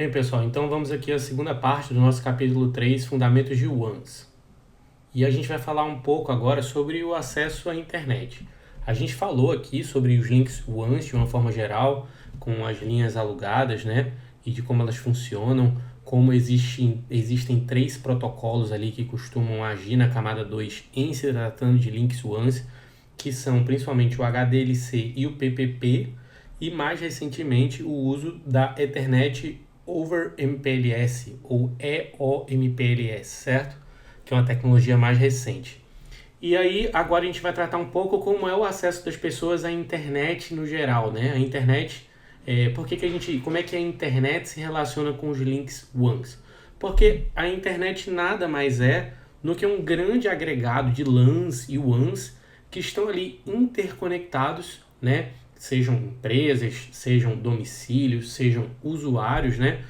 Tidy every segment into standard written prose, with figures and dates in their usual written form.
Bem, pessoal, então vamos aqui à segunda parte do nosso capítulo 3, Fundamentos de WANs. E a gente vai falar um pouco agora sobre o acesso à internet. A gente falou aqui sobre os links WANs de uma forma geral, com as linhas alugadas, né? E de como elas funcionam, como existem 3 protocolos ali que costumam agir na camada 2 em se tratando de links WANs, que são principalmente o HDLC e o PPP, e mais recentemente o uso da Ethernet over MPLS, ou EOMPLS, certo? Que é uma tecnologia mais recente. E aí, agora a gente vai tratar um pouco como é o acesso das pessoas à internet no geral, né? A internet, como é que a internet se relaciona com os links WANs? Porque a internet nada mais é do que um grande agregado de LANs e WANs que estão ali interconectados, né? Sejam empresas, sejam domicílios, sejam usuários, né?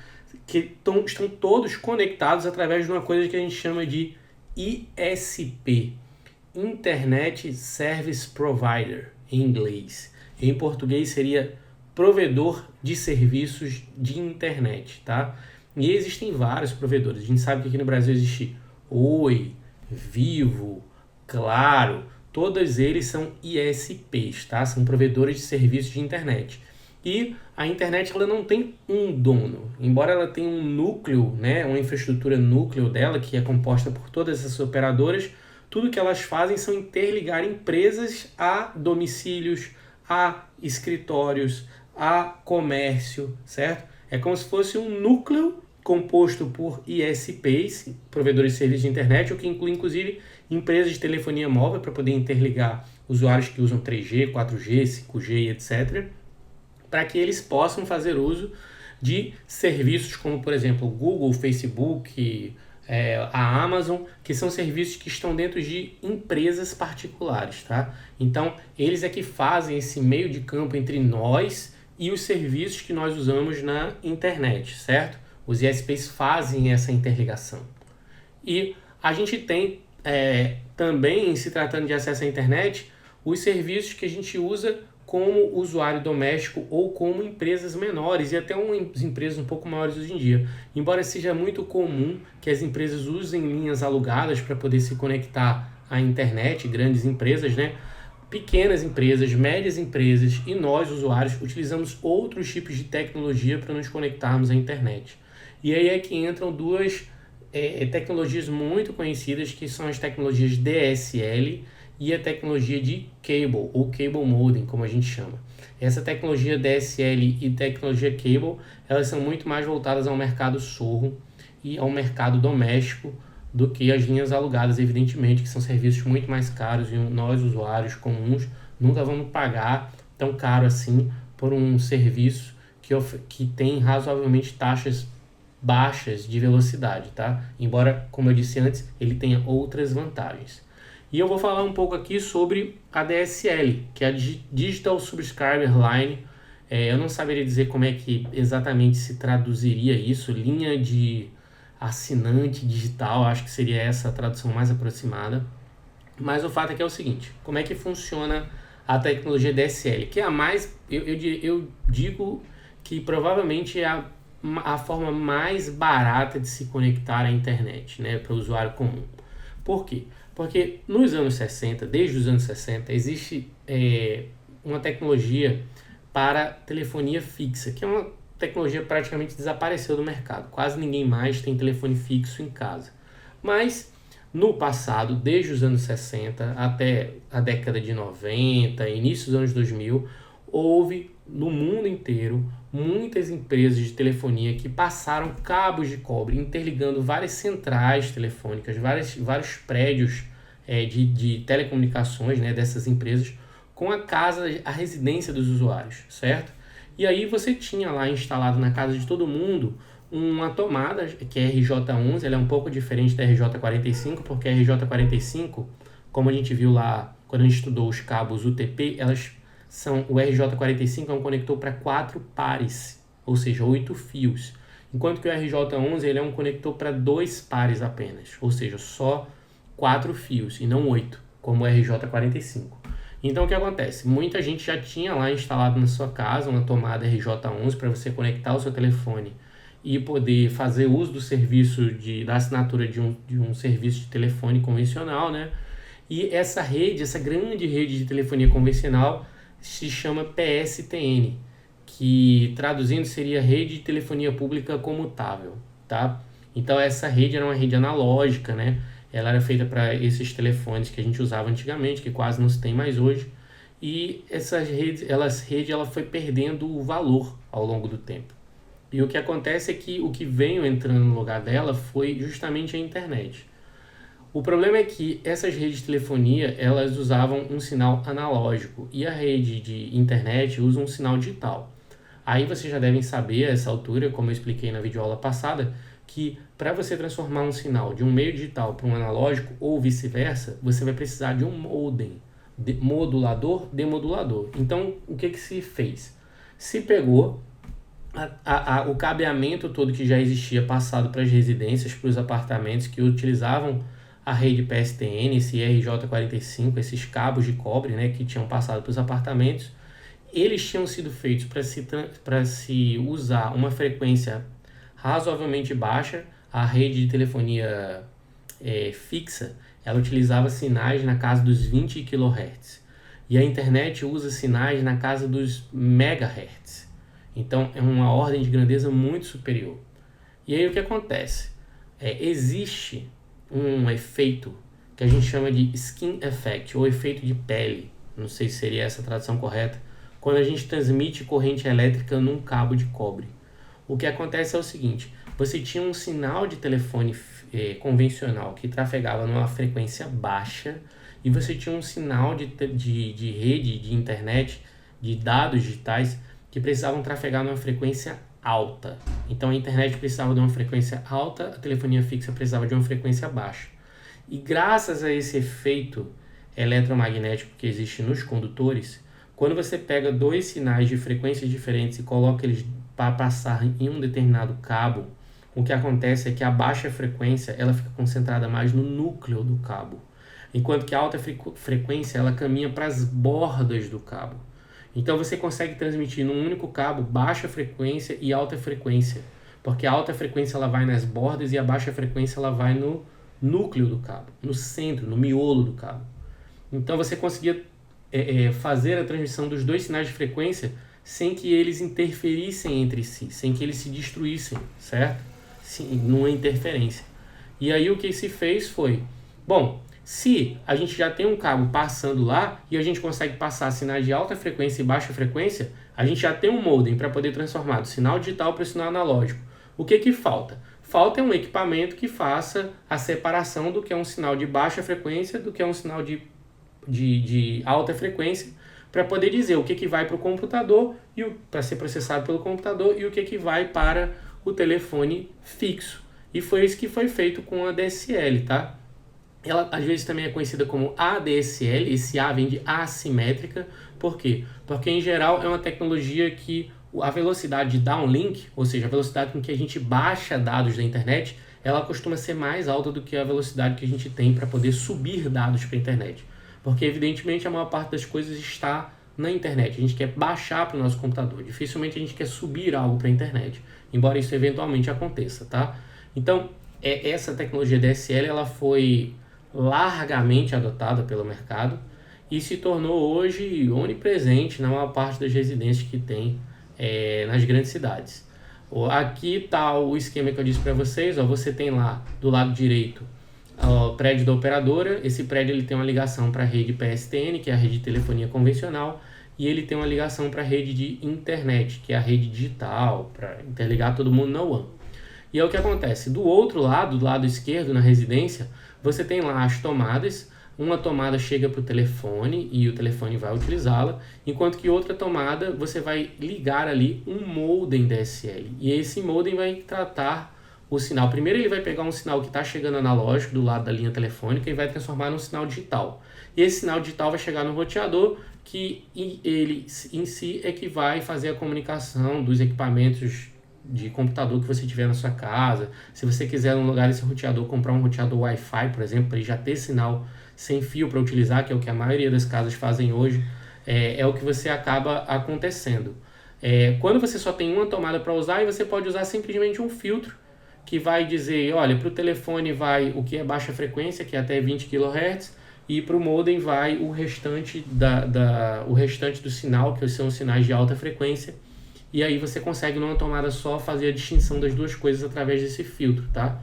Que estão todos conectados através de uma coisa que a gente chama de ISP, Internet Service Provider, em inglês. Em português seria provedor de serviços de internet, tá? E existem vários provedores. A gente sabe que aqui no Brasil existe Oi, Vivo, Claro, todos eles são ISPs, tá? São provedores de serviços de internet. E a internet ela não tem um dono, embora ela tenha um núcleo, né, uma infraestrutura núcleo dela, que é composta por todas essas operadoras, tudo que elas fazem são interligar empresas a domicílios, a escritórios, a comércio, certo? É como se fosse um núcleo composto por ISPs, provedores de serviços de internet, o que inclui inclusive empresas de telefonia móvel para poder interligar usuários que usam 3G, 4G, 5G, etc., para que eles possam fazer uso de serviços como, por exemplo, o Google, o Facebook, a Amazon, que são serviços que estão dentro de empresas particulares, tá? Então, eles é que fazem esse meio de campo entre nós e os serviços que nós usamos na internet, certo? Os ISPs fazem essa interligação. E a gente tem também, se tratando de acesso à internet, os serviços que a gente usa como usuário doméstico ou como empresas menores e até umas empresas um pouco maiores hoje em dia. Embora seja muito comum que as empresas usem linhas alugadas para poder se conectar à internet, grandes empresas, né? Pequenas empresas, médias empresas e nós, usuários, utilizamos outros tipos de tecnologia para nos conectarmos à internet. E aí é que entram duas tecnologias muito conhecidas, que são as tecnologias DSL e a tecnologia de cable, ou cable modem, como a gente chama. Essa tecnologia DSL e tecnologia cable, elas são muito mais voltadas ao mercado sorro e ao mercado doméstico do que as linhas alugadas, evidentemente, que são serviços muito mais caros e nós, usuários comuns, nunca vamos pagar tão caro assim por um serviço que tem razoavelmente taxas baixas de velocidade, tá? Embora, como eu disse antes, ele tenha outras vantagens. E eu vou falar um pouco aqui sobre a DSL, que é a Digital Subscriber Line. Eu não saberia dizer como é que exatamente se traduziria isso, linha de assinante digital, acho que seria essa a tradução mais aproximada. Mas o fato é que é o seguinte, como é que funciona a tecnologia DSL? Que é a mais, eu digo que provavelmente é a forma mais barata de se conectar à internet, né, para o usuário comum. Por quê? Porque nos anos 60, desde os anos 60, existe uma tecnologia para telefonia fixa, que é uma tecnologia que praticamente desapareceu do mercado. Quase ninguém mais tem telefone fixo em casa. Mas no passado, desde os anos 60 até a década de 90, início dos anos 2000, houve no mundo inteiro muitas empresas de telefonia que passaram cabos de cobre interligando várias centrais telefônicas, vários prédios de telecomunicações, né, dessas empresas com a residência dos usuários, certo? E aí você tinha lá instalado na casa de todo mundo uma tomada que é RJ11, ela é um pouco diferente da RJ45, porque a RJ45, como a gente viu lá quando a gente estudou os cabos UTP, o RJ45 é um conector para 4 pares, ou seja, 8 fios. Enquanto que o RJ11 ele é um conector para 2 pares apenas, ou seja, só 4 fios e não 8, como o RJ45. Então o que acontece? Muita gente já tinha lá instalado na sua casa uma tomada RJ11 para você conectar o seu telefone e poder fazer uso do serviço da assinatura de um serviço de telefone convencional, né? E essa rede, essa grande rede de telefonia convencional, se chama PSTN, que traduzindo seria Rede de Telefonia Pública Comutável, tá? Então essa rede era uma rede analógica, né? Ela era feita para esses telefones que a gente usava antigamente, que quase não se tem mais hoje. E essa rede, ela foi perdendo o valor ao longo do tempo. E o que acontece é que o que veio entrando no lugar dela foi justamente a internet. O problema é que essas redes de telefonia, elas usavam um sinal analógico e a rede de internet usa um sinal digital. Aí vocês já devem saber, a essa altura, como eu expliquei na videoaula passada, que para você transformar um sinal de um meio digital para um analógico ou vice-versa, você vai precisar de um modem, modulador, demodulador. Então, o que se fez? Se pegou o cabeamento todo que já existia passado para as residências, para os apartamentos que utilizavam a rede PSTN, esse RJ45, esses cabos de cobre, né, que tinham passado para os apartamentos, eles tinham sido feitos para se usar uma frequência razoavelmente baixa. A rede de telefonia fixa, ela utilizava sinais na casa dos 20 kHz. E a internet usa sinais na casa dos MHz. Então, é uma ordem de grandeza muito superior. E aí o que acontece? Existe um efeito que a gente chama de skin effect, ou efeito de pele. Não sei se seria essa a tradução correta. Quando a gente transmite corrente elétrica num cabo de cobre. O que acontece é o seguinte: você tinha um sinal de telefone convencional que trafegava numa frequência baixa e você tinha um sinal de rede de internet, de dados digitais, que precisavam trafegar numa frequência alta. Então a internet precisava de uma frequência alta, a telefonia fixa precisava de uma frequência baixa. E graças a esse efeito eletromagnético que existe nos condutores, quando você pega dois sinais de frequências diferentes e coloca eles para passar em um determinado cabo, o que acontece é que a baixa frequência ela fica concentrada mais no núcleo do cabo, enquanto que a alta frequência ela caminha para as bordas do cabo. Então você consegue transmitir num único cabo baixa frequência e alta frequência, porque a alta frequência ela vai nas bordas e a baixa frequência ela vai no núcleo do cabo, no centro, no miolo do cabo. Então você conseguia fazer a transmissão dos dois sinais de frequência sem que eles interferissem entre si, sem que eles se destruíssem, certo? Sim, numa interferência. E aí o que se fez foi, bom, se a gente já tem um cabo passando lá e a gente consegue passar sinais de alta frequência e baixa frequência, a gente já tem um modem para poder transformar do sinal digital para o sinal analógico. O que falta? Falta um equipamento que faça a separação do que é um sinal de baixa frequência do que é um sinal de alta frequência, para poder dizer o que vai para o computador, para ser processado pelo computador, e o que vai para o telefone fixo. E foi isso que foi feito com a DSL, tá? Ela às vezes também é conhecida como ADSL, esse A vem de assimétrica. Por quê? Porque em geral é uma tecnologia que a velocidade de downlink, ou seja, a velocidade com que a gente baixa dados da internet, ela costuma ser mais alta do que a velocidade que a gente tem para poder subir dados para a internet. Porque evidentemente a maior parte das coisas está na internet, a gente quer baixar para o nosso computador, dificilmente a gente quer subir algo para a internet, embora isso eventualmente aconteça, tá? Então, essa tecnologia DSL ela foi largamente adotada pelo mercado e se tornou hoje onipresente na maior parte das residências que tem nas grandes cidades. Aqui está o esquema que eu disse para vocês, você tem lá do lado direito o prédio da operadora. Esse prédio ele tem uma ligação para a rede PSTN, que é a rede de telefonia convencional, e ele tem uma ligação para a rede de internet, que é a rede digital, para interligar todo mundo na WAN. E é o que acontece, do outro lado, do lado esquerdo, na residência, você tem lá as tomadas. Uma tomada chega para o telefone e o telefone vai utilizá-la, enquanto que outra tomada você vai ligar ali um modem DSL. E esse modem vai tratar o sinal. Primeiro ele vai pegar um sinal que está chegando analógico do lado da linha telefônica e vai transformar num sinal digital. E esse sinal digital vai chegar no roteador, que ele em si é que vai fazer a comunicação dos equipamentos de computador que você tiver na sua casa. Se você quiser no lugar desse roteador comprar um roteador Wi-Fi, por exemplo, para ele já ter sinal sem fio para utilizar, que é o que a maioria das casas fazem hoje, é o que você acaba acontecendo. Quando você só tem uma tomada para usar, aí você pode usar simplesmente um filtro que vai dizer, olha, para o telefone vai o que é baixa frequência, que é até 20 kHz, e para o modem vai o restante, o restante do sinal, que são os sinais de alta frequência. E aí você consegue numa tomada só fazer a distinção das duas coisas através desse filtro, tá?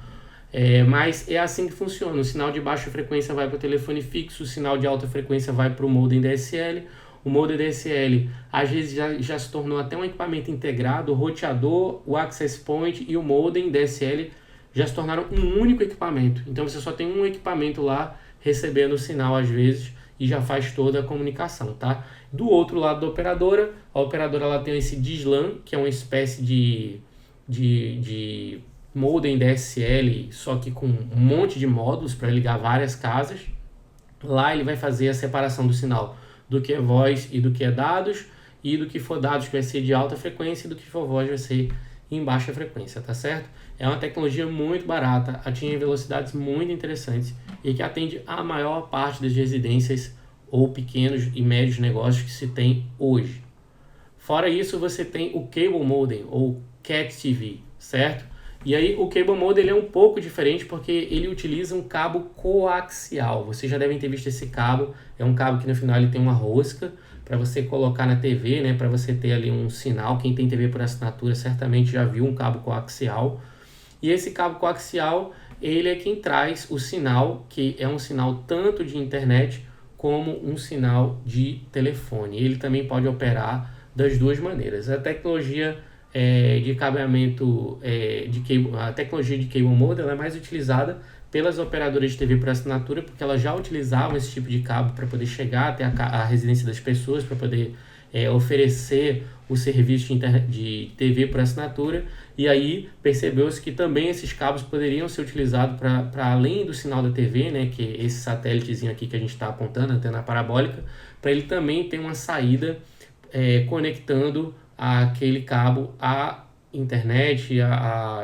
Mas é assim que funciona. O sinal de baixa frequência vai para o telefone fixo, o sinal de alta frequência vai para o modem DSL. O modem DSL às vezes já se tornou até um equipamento integrado. O roteador, o access point e o modem DSL já se tornaram um único equipamento. Então você só tem um equipamento lá recebendo o sinal às vezes e já faz toda a comunicação, tá? Do outro lado da operadora, a operadora ela tem esse DSLAM, que é uma espécie de modem DSL, só que com um monte de módulos para ligar várias casas. Lá ele vai fazer a separação do sinal do que é voz e do que é dados, e do que for dados que vai ser de alta frequência e do que for voz vai ser em baixa frequência, tá certo? É uma tecnologia muito barata, atinge velocidades muito interessantes e que atende a maior parte das residências ou pequenos e médios negócios que se tem hoje. Fora isso, você tem o Cable Modem ou Cat TV, certo? E aí o Cable Modem ele é um pouco diferente porque ele utiliza um cabo coaxial. Vocês já devem ter visto esse cabo. É um cabo que no final ele tem uma rosca para você colocar na TV, né? Para você ter ali um sinal. Quem tem TV por assinatura certamente já viu um cabo coaxial. E esse cabo coaxial ele é quem traz o sinal, que é um sinal tanto de internet como um sinal de telefone. Ele também pode operar das duas maneiras. A tecnologia de cabeamento de cable, a tecnologia de Cable Modem ela é mais utilizada pelas operadoras de TV por assinatura, porque elas já utilizavam esse tipo de cabo para poder chegar até a residência das pessoas, para poder oferecer o serviço de TV por assinatura, e aí percebeu-se que também esses cabos poderiam ser utilizados para além do sinal da TV, né, que é esse satélitezinho aqui que a gente está apontando, a antena parabólica, para ele também ter uma saída conectando aquele cabo à internet,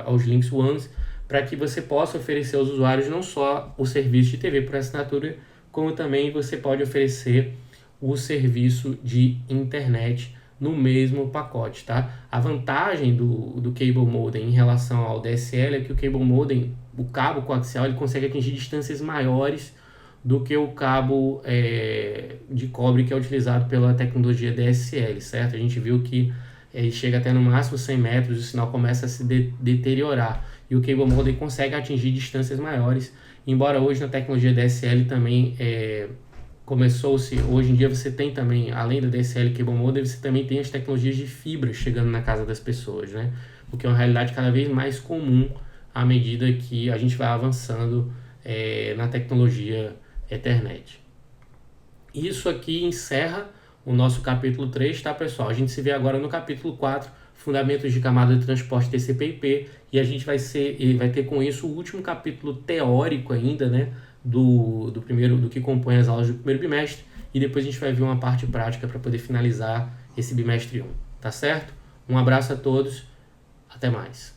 aos links WANs, para que você possa oferecer aos usuários não só o serviço de TV por assinatura, como também você pode oferecer o serviço de internet no mesmo pacote, tá? A vantagem do Cable Modem em relação ao DSL é que o Cable Modem, o cabo coaxial, ele consegue atingir distâncias maiores do que o cabo de cobre que é utilizado pela tecnologia DSL, certo? A gente viu que ele chega até no máximo 100 metros, o sinal começa a se deteriorar. E o Cable Modem consegue atingir distâncias maiores, embora hoje na tecnologia DSL também começou-se, hoje em dia você tem também, além do DSL Cable Modem, você também tem as tecnologias de fibra chegando na casa das pessoas, né? O que é uma realidade cada vez mais comum à medida que a gente vai avançando na tecnologia Ethernet. Isso aqui encerra o nosso capítulo 3, tá, pessoal? A gente se vê agora no capítulo 4, Fundamentos de Camada de Transporte TCP/IP, e a gente vai ter com isso o último capítulo teórico ainda, né, do que compõe as aulas do primeiro bimestre, e depois a gente vai ver uma parte prática para poder finalizar esse bimestre 1, tá certo? Um abraço a todos, até mais.